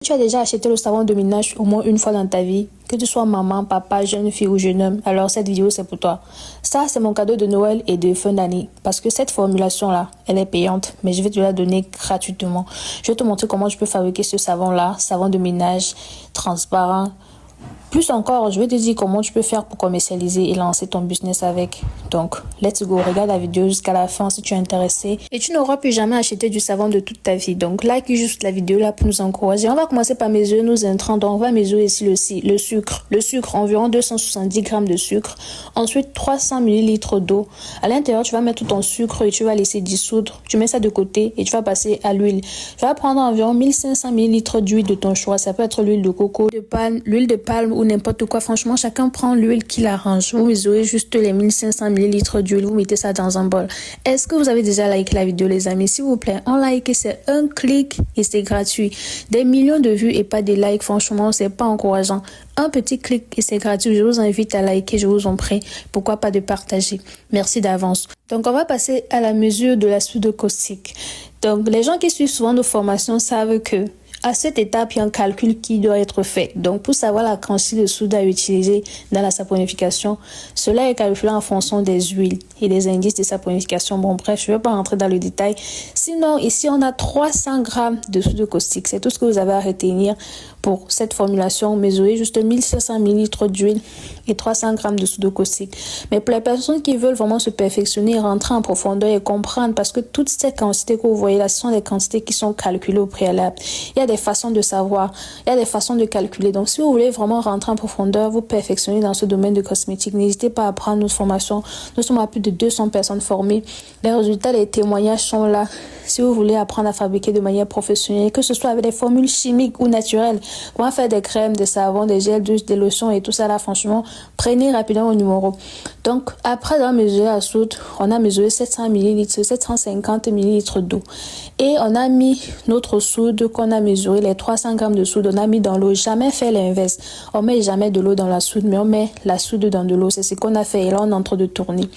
Tu as déjà acheté le savon de ménage au moins une fois dans ta vie, que tu sois maman, papa, jeune fille ou jeune homme, alors cette vidéo c'est pour toi. Ça c'est mon cadeau de Noël et de fin d'année parce que cette formulation là, elle est payante, mais je vais te la donner gratuitement. Je vais te montrer comment tu peux fabriquer ce savon là, savon de ménage transparent. Plus encore, je vais te dire comment tu peux faire pour commercialiser et lancer ton business avec. Donc, let's go, regarde la vidéo jusqu'à la fin si tu es intéressé. Et tu n'auras plus jamais acheté du savon de toute ta vie. Donc, like juste la vidéo là pour nous encourager. On va commencer par mesurer nos intrants. Donc, on va mesurer ici le sucre. Le sucre, environ 270 grammes de sucre. Ensuite, 300 ml d'eau. À l'intérieur, tu vas mettre tout ton sucre et tu vas laisser dissoudre. Tu mets ça de côté et tu vas passer à l'huile. Tu vas prendre environ 1500 ml d'huile de ton choix. Ça peut être l'huile de coco, l'huile de palme ou n'importe quoi. Franchement, chacun prend l'huile qui l'arrange. Vous mesurez juste les 1500 ml d'huile. Vous mettez ça dans un bol. Est-ce que vous avez déjà liké la vidéo, les amis? S'il vous plaît, en like, c'est un clic et c'est gratuit. Des millions de vues et pas de likes, franchement, c'est pas encourageant. Un petit clic et c'est gratuit. Je vous invite à liker, je vous en prie. Pourquoi pas de partager? Merci d'avance. Donc, on va passer à la mesure de la soude caustique. Donc, les gens qui suivent souvent nos formations savent que à cette étape, il y a un calcul qui doit être fait. Donc, pour savoir la quantité de soude à utiliser dans la saponification, cela est calculé en fonction des huiles et des indices de saponification. Bon, bref, je ne vais pas rentrer dans le détail. Sinon, ici, on a 300 grammes de soude caustique. C'est tout ce que vous avez à retenir pour cette formulation. Mesurez juste 1500 ml d'huile et 300 grammes de soude caustique. Mais pour les personnes qui veulent vraiment se perfectionner, rentrer en profondeur et comprendre, parce que toutes ces quantités que vous voyez là, ce sont des quantités qui sont calculées au préalable. Il y a des façons de savoir, il y a des façons de calculer. Donc, si vous voulez vraiment rentrer en profondeur, vous perfectionner dans ce domaine de cosmétique, n'hésitez pas à prendre notre formation. Nous sommes à plus de 200 personnes formées. Les résultats, les témoignages sont là. Si vous voulez apprendre à fabriquer de manière professionnelle, que ce soit avec des formules chimiques ou naturelles, comment faire des crèmes, des savons, des gels douche, des lotions et tout ça là, franchement, prenez rapidement au numéro. Donc, après avoir mesuré la soude, on a mesuré 700 ml, 750 ml d'eau. Et on a mis notre soude qu'on a mesuré, les 300 grammes de soude, on a mis dans l'eau. Jamais fait l'inverse. On met jamais de l'eau dans la soude, mais on met la soude dans de l'eau. C'est ce qu'on a fait et là, on est en train de tourner.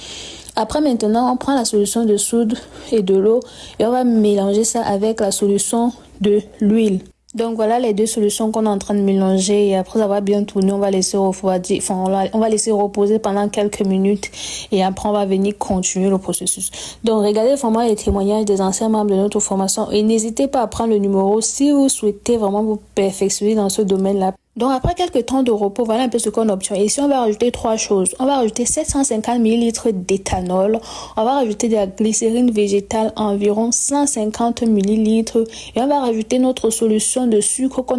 Après, maintenant, on prend la solution de soude et de l'eau et on va mélanger ça avec la solution de l'huile. Donc voilà les deux solutions qu'on est en train de mélanger et après avoir bien tourné, on va laisser refroidir, on va laisser reposer pendant quelques minutes et après on va venir continuer le processus. Donc regardez vraiment les témoignages des anciens membres de notre formation et n'hésitez pas à prendre le numéro si vous souhaitez vraiment vous perfectionner dans ce domaine-là. Donc après quelques temps de repos, voilà un peu ce qu'on obtient. Ici, on va rajouter trois choses. On va rajouter 750 ml d'éthanol. On va rajouter de la glycérine végétale, environ 150 ml. Et on va rajouter notre solution de sucre qu'on